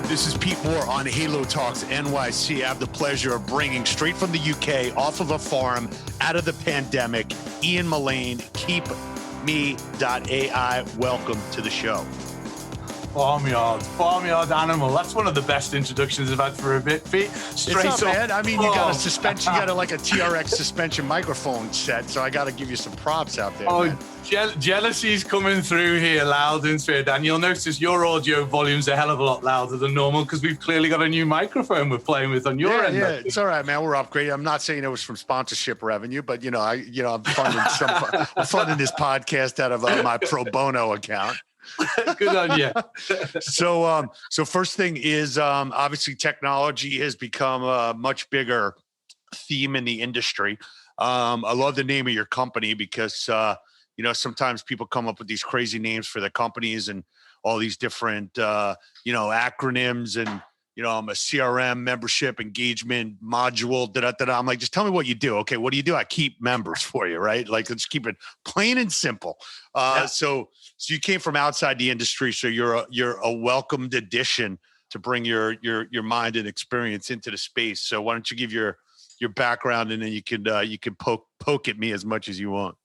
This is Pete Moore on Halo Talks NYC. I have the pleasure of bringing straight from the UK, off of a farm, out of the pandemic, Ian Mullane, Keepme.ai. Welcome to the show. Farmyard animal. That's one of the best introductions I've had for a bit, Pete. Straight it's not bad. I mean, you got a suspension, you got like a TRX suspension microphone set, so I got to give you some props out there. Man. Jealousy's coming through here loud and clear, Dan. You'll notice your audio volume's a hell of a lot louder than normal because we've clearly got a new microphone we're playing with on your end. Yeah, it's all right, man. We're upgrading. I'm not saying it was from sponsorship revenue, but I'm funding funding this podcast out of my pro bono account. Good on you. So first thing is obviously technology has become a much bigger theme in the industry. I love the name of your company because sometimes people come up with these crazy names for their companies and all these different acronyms and I'm a CRM membership engagement module. I'm like, just tell me what you do. Okay, what do you do? I keep members for you, right? Like, let's keep it plain and simple. So you came from outside the industry, so you're a welcomed addition to bring your mind and experience into the space. So why don't you give your background, and then you can poke at me as much as you want.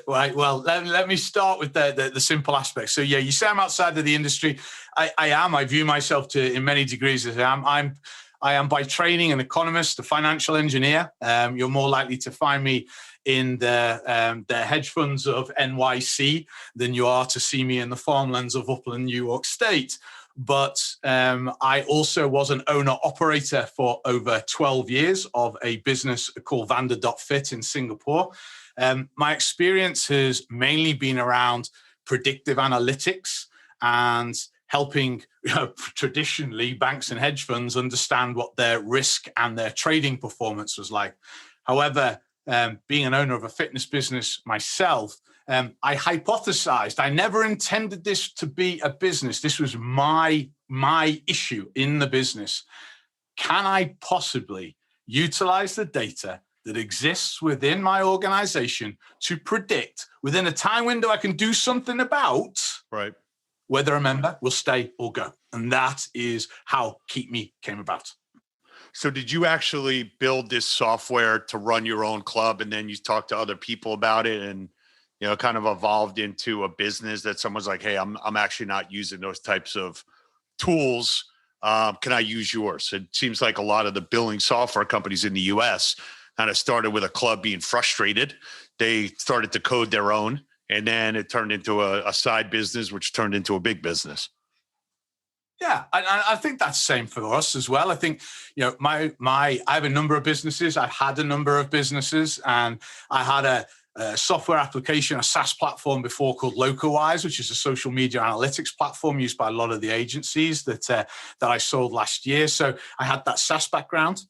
Right. Well, let me start with the simple aspects. So yeah, you say I'm outside of the industry. I am. I view myself in many degrees as I am. I am by training an economist, a financial engineer. You're more likely to find me in the hedge funds of NYC than you are to see me in the farmlands of upland New York State. But I also was an owner-operator for over 12 years of a business called Vanda.fit in Singapore. My experience has mainly been around predictive analytics and helping traditionally banks and hedge funds understand what their risk and their trading performance was like. However, being an owner of a fitness business myself, I hypothesized. I never intended this to be a business. This was my issue in the business. Can I possibly utilize the data that exists within my organization to predict within a time window I can do something about whether a member will stay or go? And that is how Keepme came about. So did you actually build this software to run your own club, and then you talked to other people about it and kind of evolved into a business that someone's like, hey, I'm actually not using those types of tools. Can I use yours? It seems like a lot of the billing software companies in the US kind of started with a club being frustrated. They started to code their own, and then it turned into a side business, which turned into a big business. Yeah, I think that's the same for us as well. I think, I have a number of businesses. I've had a number of businesses, and I had a software application, a SaaS platform before called LocalWise, which is a social media analytics platform used by a lot of the agencies that I sold last year. So I had that SaaS background,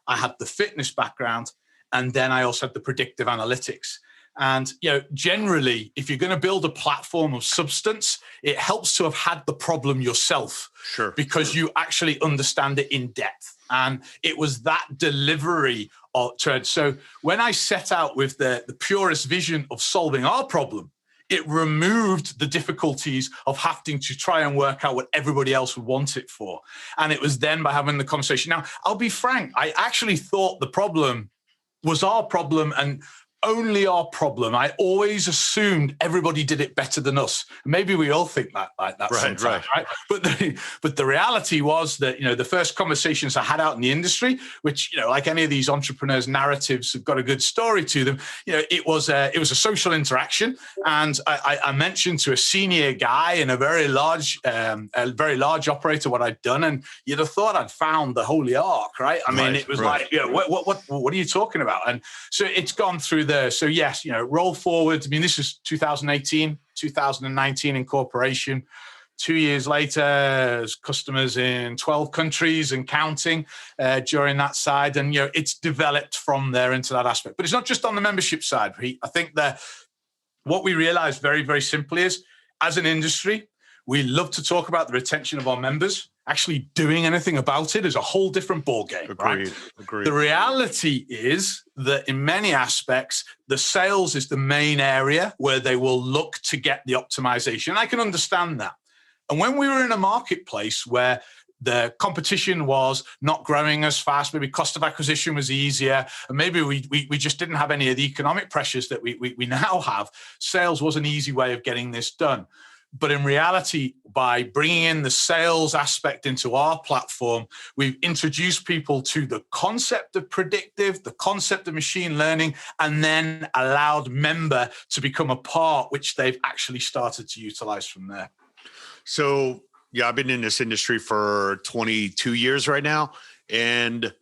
I had the fitness background, and then I also had the predictive analytics. And, generally, if you're going to build a platform of substance, it helps to have had the problem yourself. Sure. Because you actually understand it in depth. And it was that delivery of trade. So when I set out with the purest vision of solving our problem, it removed the difficulties of having to try and work out what everybody else would want it for. And it was then by having the conversation. Now, I'll be frank, I actually thought the problem was our problem and only our problem. I always assumed everybody did it better than us. Maybe we all think that like that sometimes, right? But the reality was that, the first conversations I had out in the industry, which, like any of these entrepreneurs' narratives have got a good story to them, it was a social interaction. And I mentioned to a senior guy in a very large operator what I'd done, and you'd have thought I'd found the holy ark, right? I mean, it was like, what are you talking about? And so it's gone through so yes, roll forward. I mean, this is 2018, 2019 incorporation. 2 years later, customers in 12 countries and counting during that side. And, it's developed from there into that aspect. But it's not just on the membership side, Pete. I think that what we realize very, very simply is, as an industry, we love to talk about the retention of our members. Actually doing anything about it is a whole different ballgame. Agreed. Right? Agreed. The reality is that in many aspects, the sales is the main area where they will look to get the optimization. I can understand that. And when we were in a marketplace where the competition was not growing as fast, maybe cost of acquisition was easier, and maybe we just didn't have any of the economic pressures that we now have, sales was an easy way of getting this done. But in reality, by bringing in the sales aspect into our platform, we've introduced people to the concept of predictive, the concept of machine learning, and then allowed member to become a part, which they've actually started to utilize from there. So, yeah, I've been in this industry for 22 years right now. And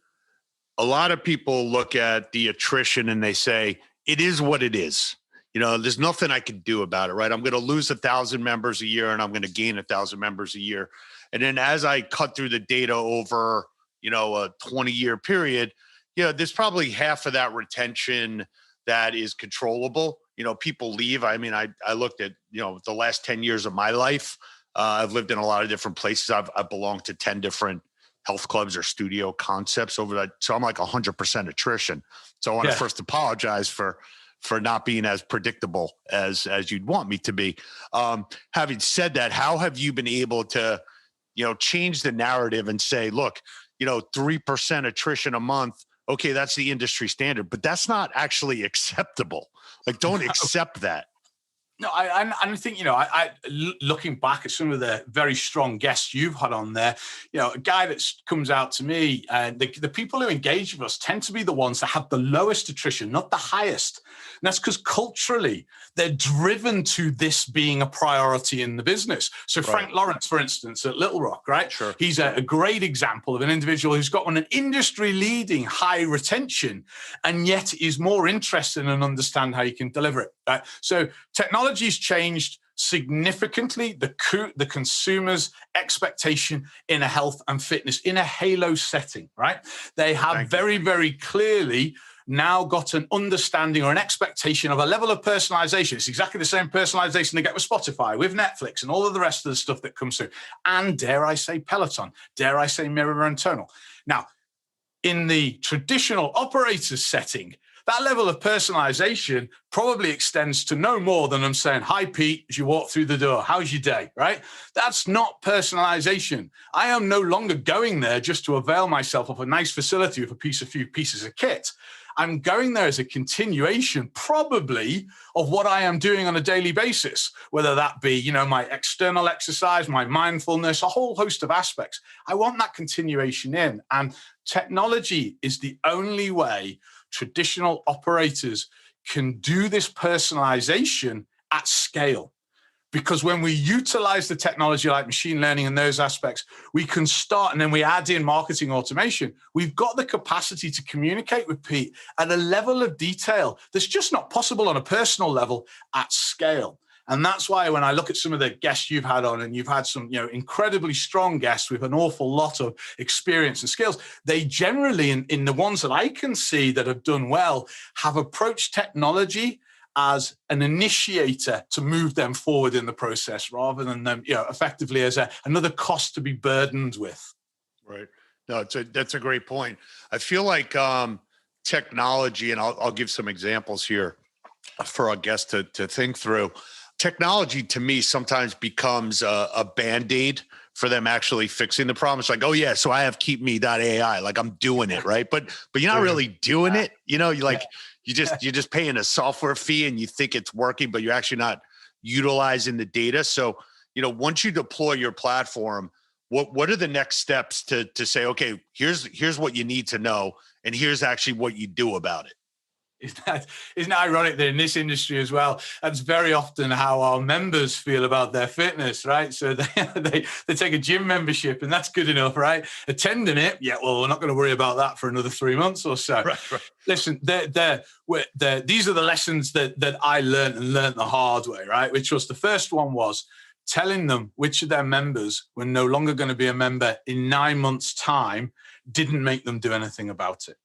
a lot of people look at the attrition and they say, it is what it is. There's nothing I can do about it, right? I'm going to lose 1,000 members a year and I'm going to gain 1,000 members a year. And then as I cut through the data over, a 20-year period, there's probably half of that retention that is controllable. People leave. I mean, I looked at, the last 10 years of my life. I've lived in a lot of different places. I've belonged to 10 different health clubs or studio concepts over that. So I'm like 100% attrition. So I want to first apologize for not being as predictable as you'd want me to be. Having said that, how have you been able to, change the narrative and say, look, 3% attrition a month, okay, that's the industry standard, but that's not actually acceptable. Like, don't accept that. No, I think, looking back at some of the very strong guests you've had on there, a guy that comes out to me, the people who engage with us tend to be the ones that have the lowest attrition, not the highest. And that's because culturally, they're driven to this being a priority in the business. So right. Frank Lawrence, for instance, at Little Rock, right? Sure. He's a great example of an individual who's got an industry-leading high retention, and yet is more interested in understand how you can deliver it. Right? So technology's changed significantly the consumer's expectation in a health and fitness in a halo setting, right? They have very clearly now got an understanding or an expectation of a level of personalization. It's exactly the same personalization they get with Spotify, with Netflix, and all of the rest of the stuff that comes through. And dare I say Peloton, dare I say Mirror and Tonal. Now, in the traditional operators setting, that level of personalization probably extends to no more than I'm saying, hi, Pete, as you walk through the door, how's your day, right? That's not personalization. I am no longer going there just to avail myself of a nice facility with a few pieces of kit. I'm going there as a continuation, probably, of what I am doing on a daily basis, whether that be, my external exercise, my mindfulness, a whole host of aspects. I want that continuation in. And technology is the only way traditional operators can do this personalization at scale. Because when we utilize the technology like machine learning and those aspects, we can start, and then we add in marketing automation. We've got the capacity to communicate with Pete at a level of detail that's just not possible on a personal level at scale. And that's why when I look at some of the guests you've had on, and you've had some, incredibly strong guests with an awful lot of experience and skills, they generally, in the ones that I can see that have done well, have approached technology as an initiator to move them forward in the process, rather than them, effectively as another cost to be burdened with. Right. No, that's a great point. I feel like technology, and I'll give some examples here for our guests to think through. Technology to me sometimes becomes a Band-Aid for them actually fixing the problem. It's like, oh yeah, so I have Keepme.ai, like I'm doing it, right? But you're not really doing it. You're just paying a software fee and you think it's working, but you're actually not utilizing the data. So, once you deploy your platform, what are the next steps to say, okay, here's what you need to know, and here's actually what you do about it? Isn't it ironic that in this industry as well, that's very often how our members feel about their fitness, right? So they take a gym membership and that's good enough, right? Attending it, yeah, well, we're not going to worry about that for another 3 months or so. Right. Listen, these are the lessons that I learned the hard way, right? Which was, the first one was telling them which of their members were no longer going to be a member in 9 months' time didn't make them do anything about it.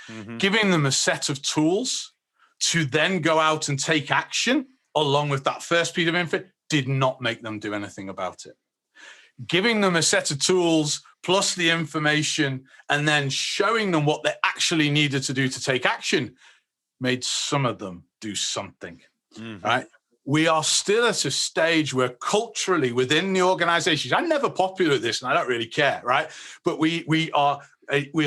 Mm-hmm. Giving them a set of tools to then go out and take action along with that first piece of info did not make them do anything about it. Giving them a set of tools plus the information and then showing them what they actually needed to do to take action made some of them do something, right? we are still at a stage where culturally within the organizations, I'm never popular at this and I don't really care, right? But we are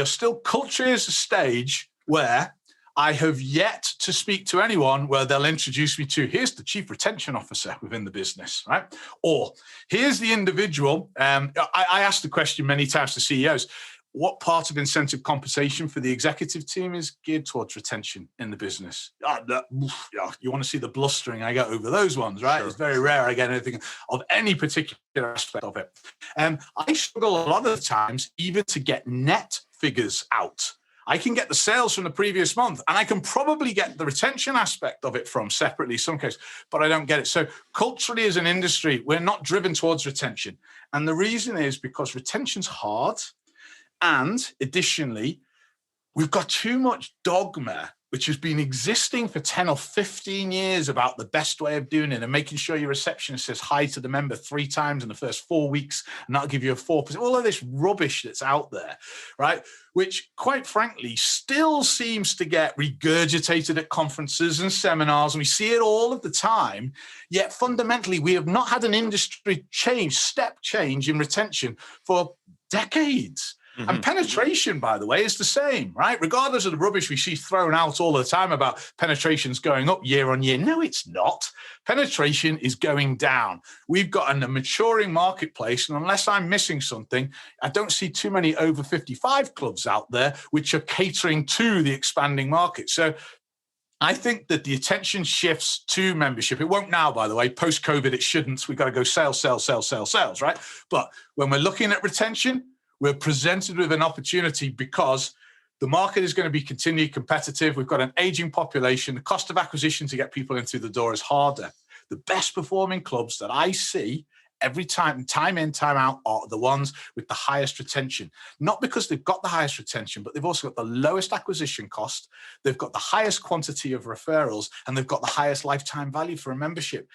still culturally at a stage where I have yet to speak to anyone where they'll introduce me to, here's the chief retention officer within the business, right? Or here's the individual. I asked the question many times to CEOs, what part of incentive compensation for the executive team is geared towards retention in the business? You want to see the blustering I get over those ones, right? Sure. It's very rare I get anything of any particular aspect of it. I struggle a lot of the times even to get net figures out. I can get the sales from the previous month and I can probably get the retention aspect of it from separately, some cases, but I don't get it. So culturally as an industry, we're not driven towards retention. And the reason is because retention's hard. And additionally, we've got too much dogma, which has been existing for 10 or 15 years about the best way of doing it and making sure your receptionist says hi to the member 3 times in the first 4 weeks and that'll give you a 4%. All of this rubbish that's out there, right? Which, quite frankly, still seems to get regurgitated at conferences and seminars, and we see it all of the time. Yet fundamentally, we have not had an industry step change in retention for decades. Mm-hmm. And penetration, by the way, is the same, right? Regardless of the rubbish we see thrown out all the time about penetrations going up year on year. No, it's not. Penetration is going down. We've got a maturing marketplace, and unless I'm missing something, I don't see too many over 55 clubs out there which are catering to the expanding market. So I think that the attention shifts to membership. It won't now, by the way. Post-COVID, it shouldn't. We've got to go sales, right? But when we're looking at retention, we're presented with an opportunity because the market is going to be continually competitive. We've got an aging population. The cost of acquisition to get people in through the door is harder. The best performing clubs that I see every time in, time out, are the ones with the highest retention. Not because they've got the highest retention, but they've also got the lowest acquisition cost. They've got the highest quantity of referrals, and they've got the highest lifetime value for a membership.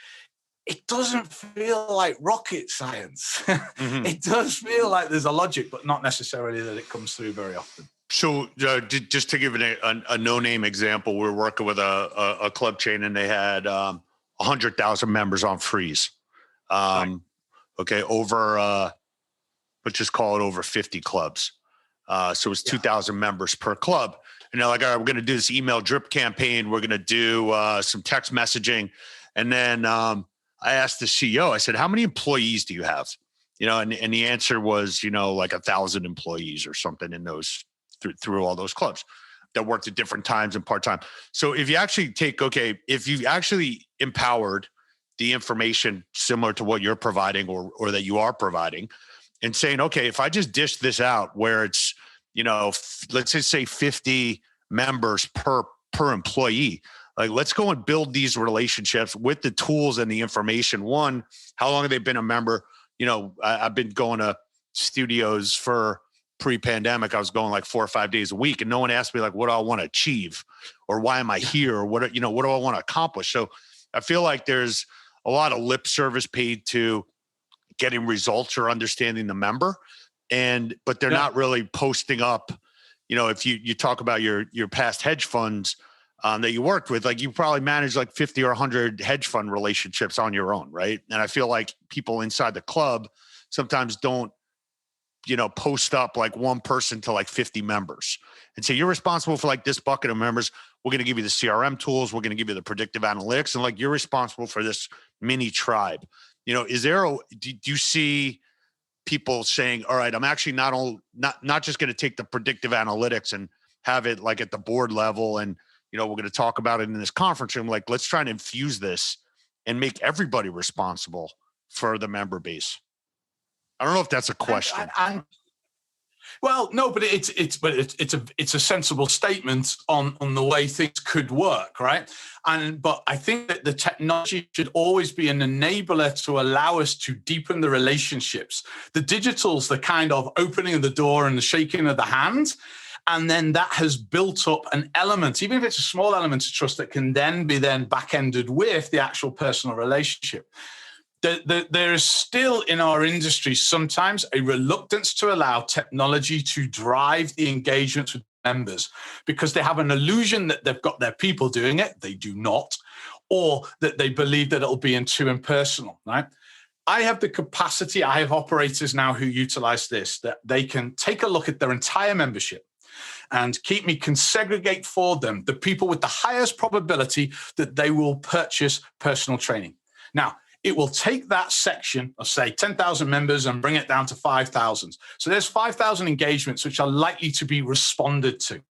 It doesn't feel like rocket science. Mm-hmm. It does feel like there's a logic, but not necessarily that it comes through very often. So just to give a no-name example, we're working with a club chain and they had 100,000 members on freeze. Right. Okay, over, let's just call it over 50 clubs. So it's 2,000 members per club. And they're like, all right, we're going to do this email drip campaign. We're going to do some text messaging. And then I asked the CEO, I said, how many employees do you have? And the answer was, like 1,000 employees or something in those through all those clubs that worked at different times and part-time. So if you actually if you actually empowered the information similar to what you're providing or that you are providing and saying, okay, if I just dish this out where it's, let's just say 50 members per employee, like, let's go and build these relationships with the tools and the information. One, how long have they been a member? I've been going to studios for pre-pandemic. I was going like 4 or 5 days a week, and no one asked me like, what do I want to achieve, or why am I here, or what do I want to accomplish? So I feel like there's a lot of lip service paid to getting results or understanding the member, but they're not really posting up. If you talk about your past hedge funds that you worked with, like, you probably managed like 50 or 100 hedge fund relationships on your own, right? And I feel like people inside the club sometimes don't, post up like one person to like 50 members and say, you're responsible for like this bucket of members. We're going to give you the CRM tools. We're going to give you the predictive analytics. And like, you're responsible for this mini tribe. Do you see people saying, all right, I'm actually not just going to take the predictive analytics and have it like at the board level, and we're going to talk about it in this conference room. Like, let's try and infuse this and make everybody responsible for the member base. I don't know if that's a question. Well, no, but it's a sensible statement on the way things could work, right? But I think that the technology should always be an enabler to allow us to deepen the relationships. The digital's the kind of opening of the door and the shaking of the hand. And then that has built up an element, even if it's a small element of trust, that can then be back-ended with the actual personal relationship. There is still in our industry sometimes a reluctance to allow technology to drive the engagement with members because they have an illusion that they've got their people doing it. They do not. or that they believe that it'll be too impersonal, right? I have the capacity, I have operators now who utilize this, that they can take a look at their entire membership, and Keepme can segregate for them the people with the highest probability that they will purchase personal training. Now, it will take that section of, say, 10,000 members and bring it down to 5,000. So there's 5,000 engagements which are likely to be responded to.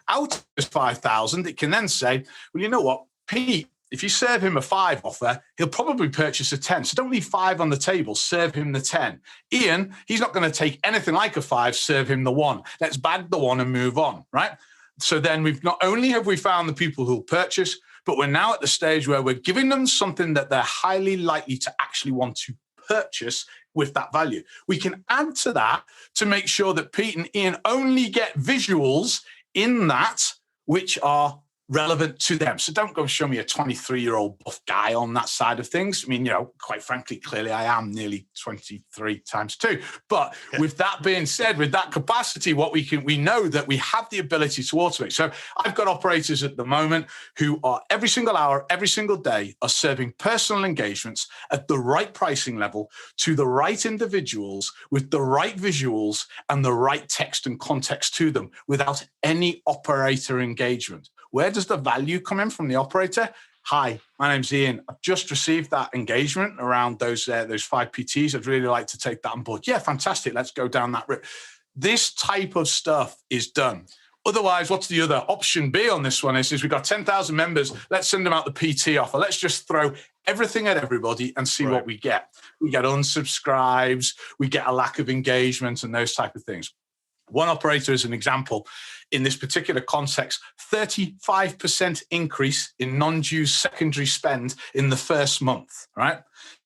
Out of those 5,000, it can then say, well, you know what, Pete, if you serve him a 5 offer, he'll probably purchase a 10. So don't leave 5 on the table, serve him the 10. Ian, he's not going to take anything like a 5, serve him the 1. Let's bag the 1 and move on, right? So then we've not only have we found the people who'll purchase, but we're now at the stage where we're giving them something that they're highly likely to actually want to purchase with that value. We can add to that to make sure that Pete and Ian only get visuals in that which are relevant to them. So don't go show me a 23-year-old buff guy on that side of things. I mean, quite frankly, clearly I am nearly 23 times 2. But with that being said, with that capacity, we know that we have the ability to automate. So I've got operators at the moment who are every single hour, every single day are serving personal engagements at the right pricing level to the right individuals with the right visuals and the right text and context to them without any operator engagement. Where does the value come in from the operator? Hi, my name's Ian. I've just received that engagement around those 5 PTs. I'd really like to take that on board. Yeah, fantastic. Let's go down that route. This type of stuff is done. Otherwise, what's the other option B on this one is we've got 10,000 members. Let's send them out the PT offer. Let's just throw everything at everybody and see what we get. We get unsubscribes. We get a lack of engagement and those type of things. One operator, as an example, in this particular context, 35% increase in non-dues secondary spend in the first month, right?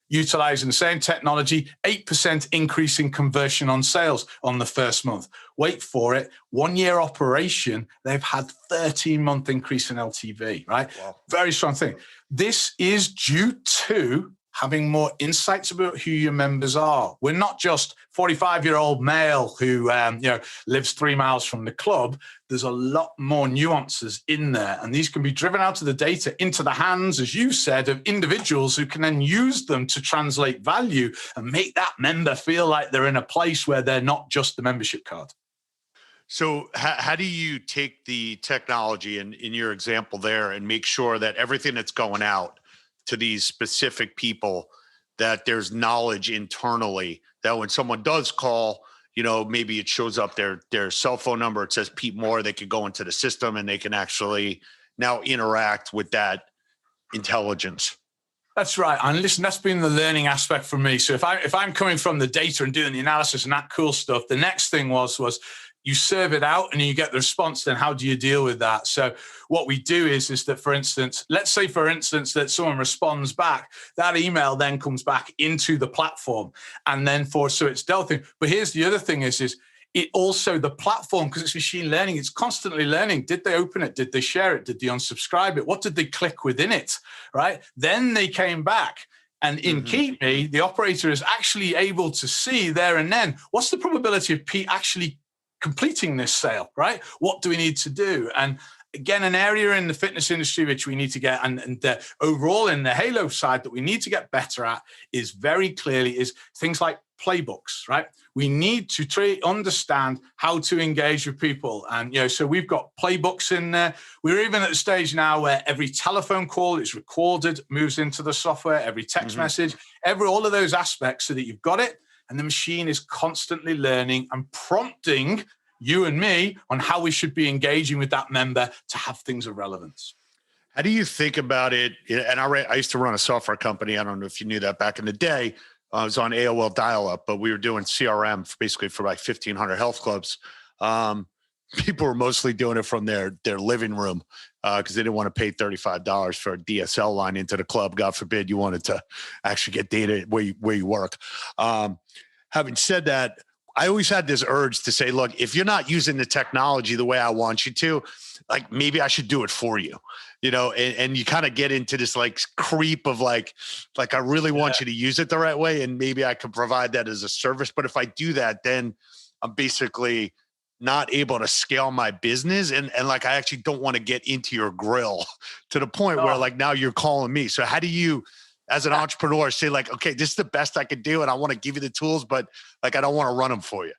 Utilizing the same technology, 8% increase in conversion on sales on the first month. Wait for it, 1 year operation, they've had 13-month increase in LTV, right? Wow. Very strong thing. This is due to having more insights about who your members are. We're not just 45-year-old male who lives 3 miles from the club. There's a lot more nuances in there, and these can be driven out of the data into the hands, as you said, of individuals who can then use them to translate value and make that member feel like they're in a place where they're not just the membership card. So how do you take the technology in your example there and make sure that everything that's going out to these specific people, that there's knowledge internally that when someone does call, maybe it shows up their cell phone number, it says Pete Moore, they could go into the system and they can actually now interact with that intelligence? That's right. And listen, that's been the learning aspect for me. So if I'm coming from the data and doing the analysis and that cool stuff, the next thing was you serve it out and you get the response, then how do you deal with that? So what we do is that, for instance, let's say, for instance, that someone responds back, that email then comes back into the platform. And then so it's dealt with. But here's the other thing is it also, the platform, because it's machine learning, it's constantly learning. Did they open it? Did they share it? Did they unsubscribe it? What did they click within it, right? Then they came back. And in Keepme, the operator is actually able to see there and then, what's the probability of Pete actually completing this sale, right? What do we need to do? And again, an area in the fitness industry which we need to get, and overall in the Halo side that we need to get better at is very clearly is things like playbooks, right? We need to understand how to engage with people. And, so we've got playbooks in there. We're even at the stage now where every telephone call is recorded, moves into the software, every text message, all of those aspects so that you've got it. And the machine is constantly learning and prompting you and me on how we should be engaging with that member to have things of relevance. How do you think about it? And I used to run a software company. I don't know if you knew that back in the day. I was on AOL dial-up, but we were doing CRM basically for like 1,500 health clubs. People were mostly doing it from their living room because they didn't want to pay $35 for a DSL line into the club. God forbid you wanted to actually get data where you work. Having said that, I always had this urge to say, look, if you're not using the technology the way I want you to, like maybe I should do it for you, and you kind of get into this like creep of like I really want you to use it the right way. And maybe I can provide that as a service. But if I do that, then I'm basically not able to scale my business. And like, I actually don't want to get into your grill to the point where like now you're calling me. So how do you, as an entrepreneur, say like, okay, this is the best I could do, and I want to give you the tools, but like, I don't want to run them for you?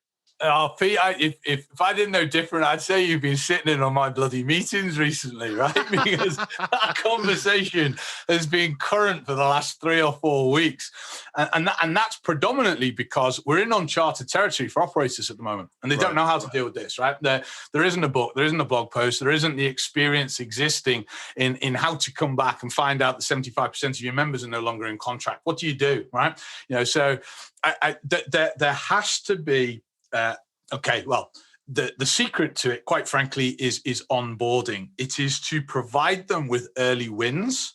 Pete, if I didn't know different, I'd say you've been sitting in on my bloody meetings recently, right? Because that conversation has been current for the last 3 or 4 weeks. And that's predominantly because we're in uncharted territory for operators at the moment, and they don't know how to deal with this, right? There isn't a book, there isn't a blog post, there isn't the experience existing in how to come back and find out that 75% of your members are no longer in contract. What do you do, right? So there has to be, the secret to it, quite frankly, is onboarding. It is to provide them with early wins,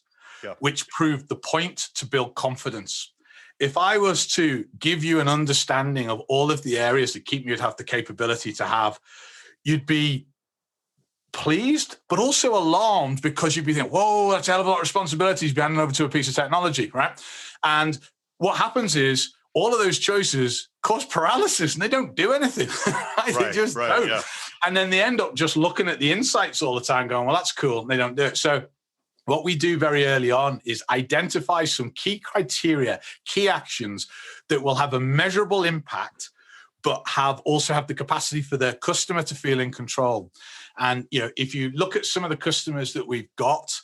which prove the point to build confidence. If I was to give you an understanding of all of the areas that Keepme would have the capability to have, you'd be pleased, but also alarmed, because you'd be thinking, whoa, that's a hell of a lot of responsibilities being handed over to a piece of technology, right? And what happens is, all of those choices cause paralysis, and they don't do anything. They just don't. Yeah. And then they end up just looking at the insights all the time going, well, that's cool. And they don't do it. So what we do very early on is identify some key criteria, key actions that will have a measurable impact, but also have the capacity for their customer to feel in control. And, if you look at some of the customers that we've got,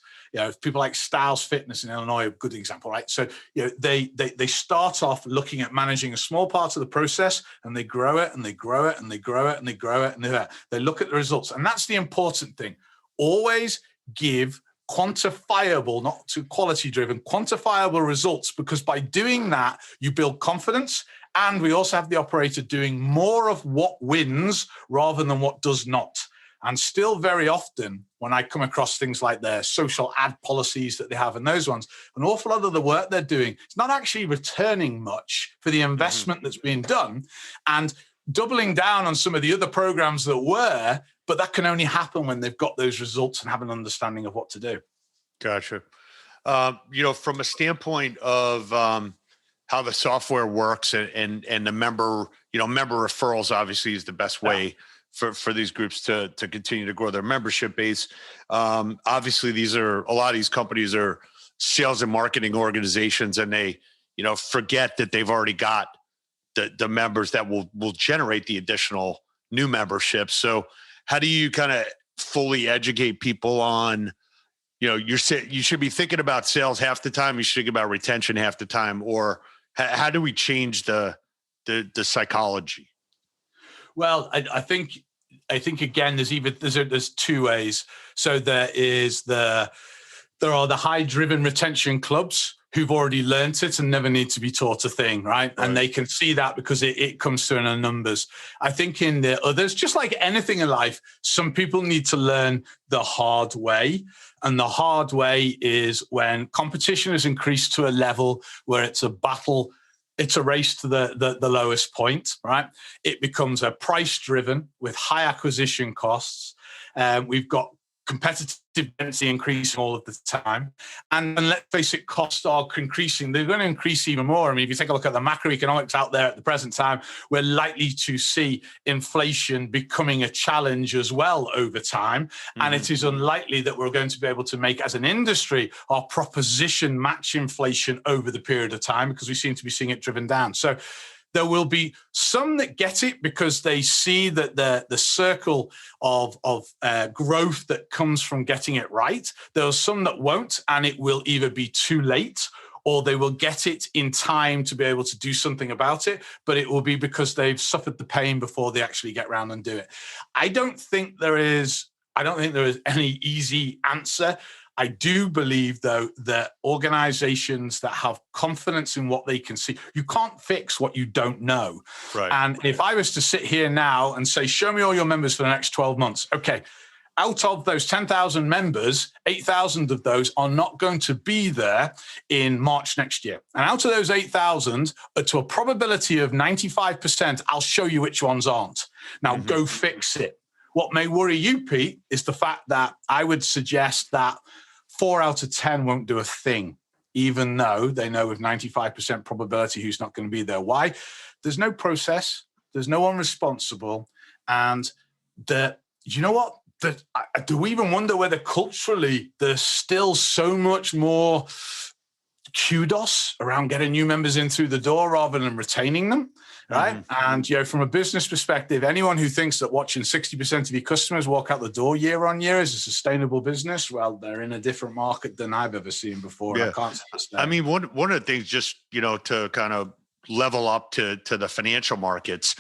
people like Styles Fitness in Illinois, a good example, right? So, they start off looking at managing a small part of the process, and they grow it and they grow it and they grow it and they grow it, and they look at the results. And that's the important thing. Always give quantifiable, not too quality driven, quantifiable results, because by doing that, you build confidence. And we also have the operator doing more of what wins rather than what does not. And still very often, when I come across things like their social ad policies that they have and those ones, an awful lot of the work they're doing, it's not actually returning much for the investment that's being done, and doubling down on some of the other programs that were, but that can only happen when they've got those results and have an understanding of what to do. Gotcha. From a standpoint of how the software works and the member referrals obviously is the best way for these groups to continue to grow their membership base. Obviously, a lot of these companies are sales and marketing organizations, and they, forget that they've already got the members that will generate the additional new memberships. So how do you kind of fully educate people on, you should be thinking about sales half the time, you should think about retention half the time, or how do we change the psychology? Well, I think again, there's 2 ways. So there are the high-driven retention clubs who've already learned it and never need to be taught a thing, right? And they can see that because it comes through in the numbers. I think in the others, just like anything in life, some people need to learn the hard way. And the hard way is when competition has increased to a level where it's a battle. It's a race to the lowest point, right? It becomes a price-driven with high acquisition costs. We've got competitive density increasing all of the time. And let's face it, costs are increasing. They're going to increase even more. I mean, if you take a look at the macroeconomics out there at the present time, we're likely to see inflation becoming a challenge as well over time. Mm-hmm. And it is unlikely that we're going to be able to make, as an industry, our proposition match inflation over the period of time, because we seem to be seeing it driven down. So there will be some that get it because they see that the circle of growth that comes from getting it right. There are some that won't, and it will either be too late or they will get it in time to be able to do something about it, but it will be because they've suffered the pain before they actually get around and do it. I don't think there is any easy answer. I do believe, though, that organizations that have confidence in what they can see, you can't fix what you don't know. Right. And if I was to sit here now and say, show me all your members for the next 12 months, okay, out of those 10,000 members, 8,000 of those are not going to be there in March next year. And out of those 8,000, to a probability of 95%, I'll show you which ones aren't. Now, go fix it. What may worry you, Pete, is the fact that I would suggest that 4 out of 10 won't do a thing, even though they know with 95% probability who's not going to be there. Why? There's no process. There's no one responsible. And you know what? Do we even wonder whether culturally there's still so much more kudos around getting new members in through the door rather than retaining them, right? And from a business perspective, anyone who thinks that watching 60% of your customers walk out the door year on year is a sustainable business, well, they're in a different market than I've ever seen before. Yeah. And I can't I mean, one of the things, just to kind of level up to the financial markets,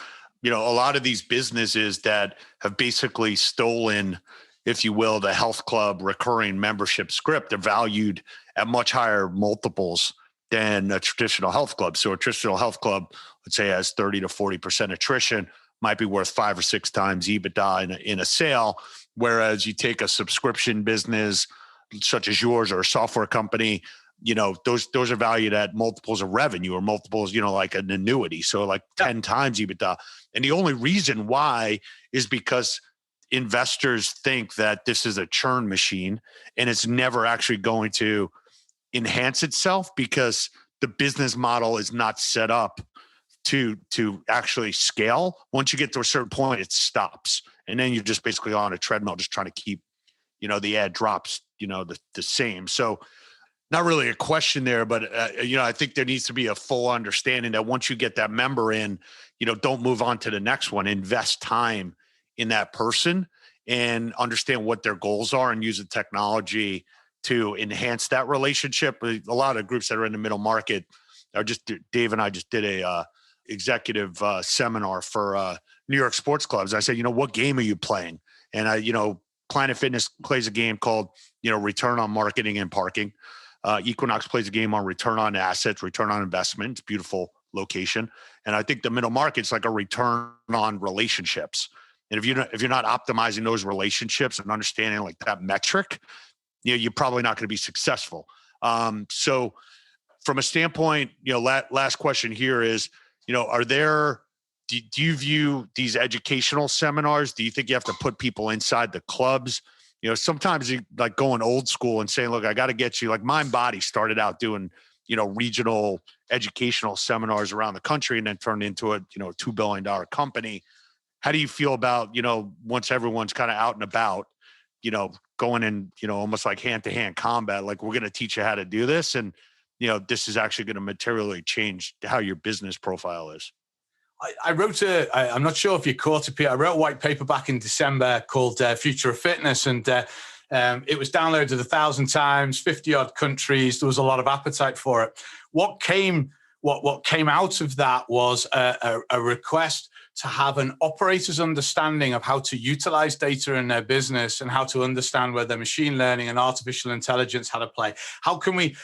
a lot of these businesses that have basically stolen, if you will, the health club recurring membership script, they're valued at much higher multiples than a traditional health club. So a traditional health club, let's say, has 30 to 40% attrition, might be worth 5 or 6 times EBITDA in a sale. Whereas you take a subscription business such as yours or a software company, those are valued at multiples of revenue or multiples, like an annuity. So like 10 times EBITDA. And the only reason why is because investors think that this is a churn machine and it's never actually going to enhance itself because the business model is not set up to actually scale. Once you get to a certain point, it stops. And then you're just basically on a treadmill, just trying to keep, the ad drops, the same. So not really a question there, but I think there needs to be a full understanding that once you get that member in, don't move on to the next one. Invest time in that person and understand what their goals are and use the technology to enhance that relationship. A lot of groups that are in the middle market are Dave and I just did a executive seminar for New York sports clubs. I said, what game are you playing? And Planet Fitness plays a game called, return on marketing and parking. Equinox plays a game on return on assets, return on investment. It's a beautiful location. And I think the middle market's like a return on relationships. And if you're not optimizing those relationships and understanding like that metric, you're probably not going to be successful. So from a standpoint, last question here is, do you view these educational seminars? Do you think you have to put people inside the clubs? Sometimes you like going old school and saying, look, I got to get you, like Mind Body started out doing, regional educational seminars around the country and then turned into a, $2 billion company. How do you feel about, once everyone's kind of out and about, going in, almost like hand-to-hand combat, like we're going to teach you how to do this. And, this is actually going to materially change how your business profile is. I wrote I'm not sure if you caught it, Peter. I wrote a white paper back in December called Future of Fitness. And it was downloaded 1,000 times, 50 odd countries. There was a lot of appetite for it. What came out of that was a request to have an operator's understanding of how to utilize data in their business and how to understand whether machine learning and artificial intelligence had a play. How can we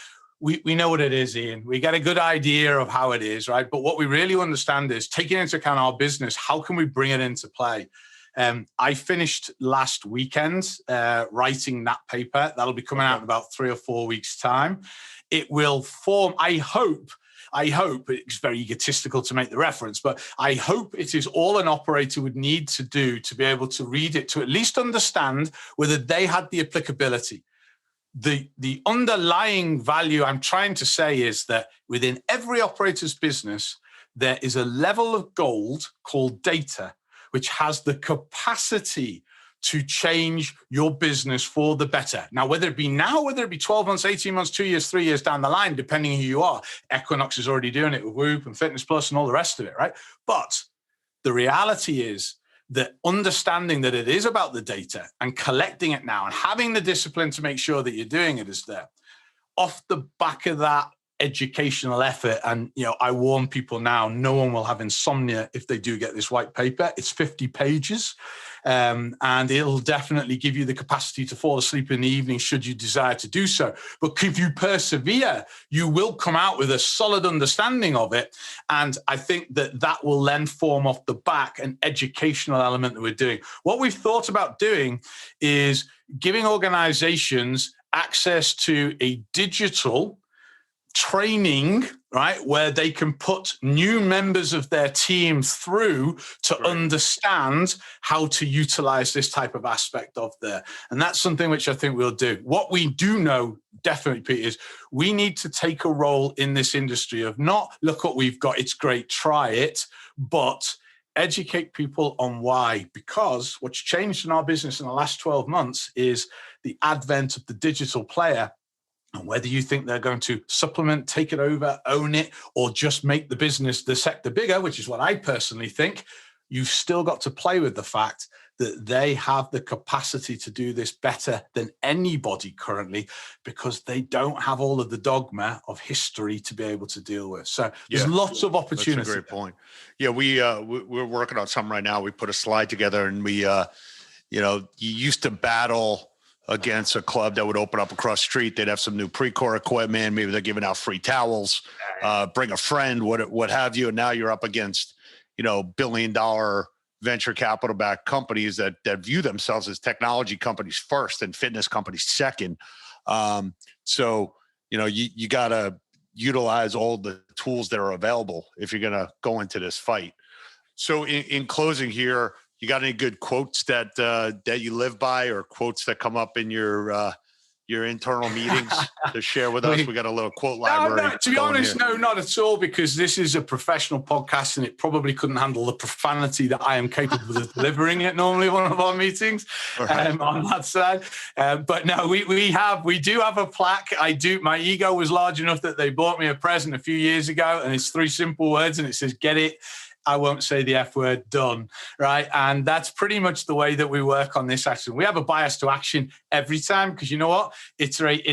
know what it is, Ian. We get a good idea of how it is, right? But what we really understand is taking into account our business, how can we bring it into play? I finished last weekend writing that paper. That'll be coming out in about 3 or 4 weeks' time. It will form, I hope, it's very egotistical to make the reference, but I hope it is all an operator would need to do to be able to read it, to at least understand whether they had the applicability. The underlying value I'm trying to say is that within every operator's business, there is a level of gold called data, which has the capacity to change your business for the better. Now, whether it be now, whether it be 12 months, 18 months, 2 years, 3 years down the line, depending who you are, Equinox is already doing it with Whoop and Fitness Plus and all the rest of it, right? But the reality is that understanding that it is about the data and collecting it now and having the discipline to make sure that you're doing it is there. Off the back of that educational effort, and I warn people now, no one will have insomnia if they do get this white paper. It's 50 pages, and it'll definitely give you the capacity to fall asleep in the evening should you desire to do so. But if you persevere, you will come out with a solid understanding of it. And I think that will then form off the back an educational element that we're doing. What we've thought about doing is giving organizations access to a digital training, right, where they can put new members of their team through to understand how to utilize this type of aspect of there. And that's something which I think we'll do. What we do know definitely, Pete, is we need to take a role in this industry of not, look what we've got, it's great, try it, but educate people on why, because what's changed in our business in the last 12 months is the advent of the digital player. And whether you think they're going to supplement, take it over, own it, or just make the business, the sector bigger, which is what I personally think, you've still got to play with the fact that they have the capacity to do this better than anybody currently, because they don't have all of the dogma of history to be able to deal with. So there's lots of opportunity. That's a great point. Yeah, we're working on something right now. We put a slide together, and you used to battle against a club that would open up across the street. They'd have some new Precor equipment. Maybe they're giving out free towels, bring a friend, what have you. And now you're up against, billion-dollar venture capital-backed companies that view themselves as technology companies first and fitness companies second. So you got to utilize all the tools that are available if you're going to go into this fight. So in closing here, you got any good quotes that you live by, or quotes that come up in your internal meetings to share with us? We got a little quote library. No, to be honest, no, not at all, because this is a professional podcast and it probably couldn't handle the profanity that I am capable of delivering at normally one of our meetings on that side. But no, we do have a plaque. My ego was large enough that they bought me a present a few years ago, and it's 3 simple words, and it says, "Get it, I won't say the F word, done," right? And that's pretty much the way that we work on this action. We have a bias to action every time, because you know what? Iterate,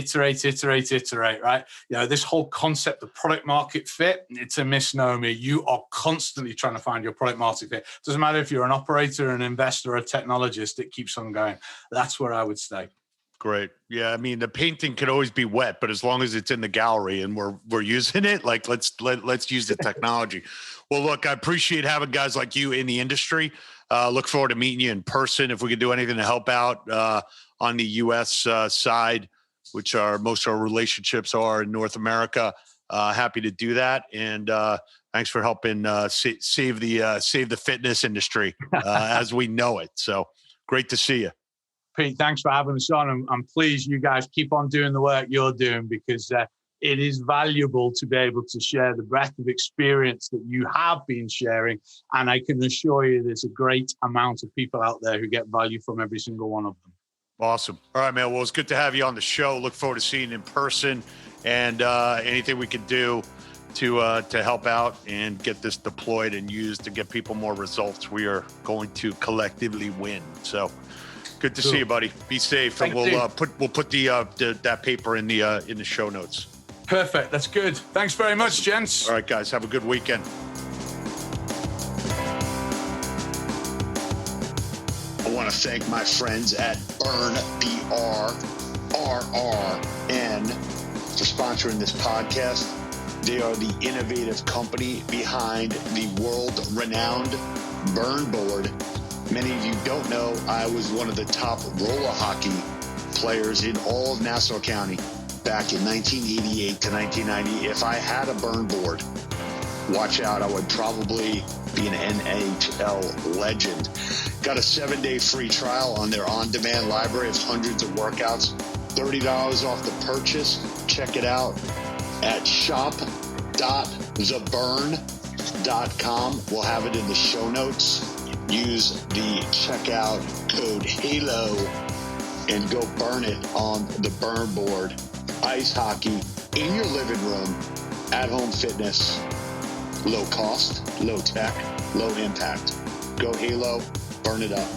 right? This whole concept of product market fit, it's a misnomer. You are constantly trying to find your product market fit. Doesn't matter if you're an operator, an investor, or a technologist, it keeps on going. That's where I would stay. Great. Yeah. I mean, the painting could always be wet, but as long as it's in the gallery and we're using it, like let's use the technology. Well, look, I appreciate having guys like you in the industry. Look forward to meeting you in person. If we could do anything to help out on the U.S. Side, which most of our relationships are in North America, happy to do that. And thanks for helping save the fitness industry as we know it. So great to see you. Pete, thanks for having us on. I'm pleased you guys keep on doing the work you're doing, because it is valuable to be able to share the breadth of experience that you have been sharing. And I can assure you there's a great amount of people out there who get value from every single one of them. Awesome. All right, man. Well, it's good to have you on the show. Look forward to seeing you in person, and anything we can do to help out and get this deployed and used to get people more results, we are going to collectively win. So good to see you, buddy. Be safe. Thank and you. we'll put that paper in the show notes. Perfect. That's good. Thanks very much, gents. All right, guys. Have a good weekend. I want to thank my friends at Burn, BRRRN, for sponsoring this podcast. They are the innovative company behind the world-renowned Burn board. Many of you don't know, I was one of the top roller hockey players in all of Nassau County back in 1988 to 1990. If I had a Burn board, watch out, I would probably be an NHL legend. Got a 7-day free trial on their on-demand library of hundreds of workouts, $30 off the purchase. Check it out at shop.theburn.com. We'll have it in the show notes. Use the checkout code HALO and go burn it on the Burn board. Ice hockey in your living room, at-home fitness, low cost, low tech, low impact. Go HALO, burn it up.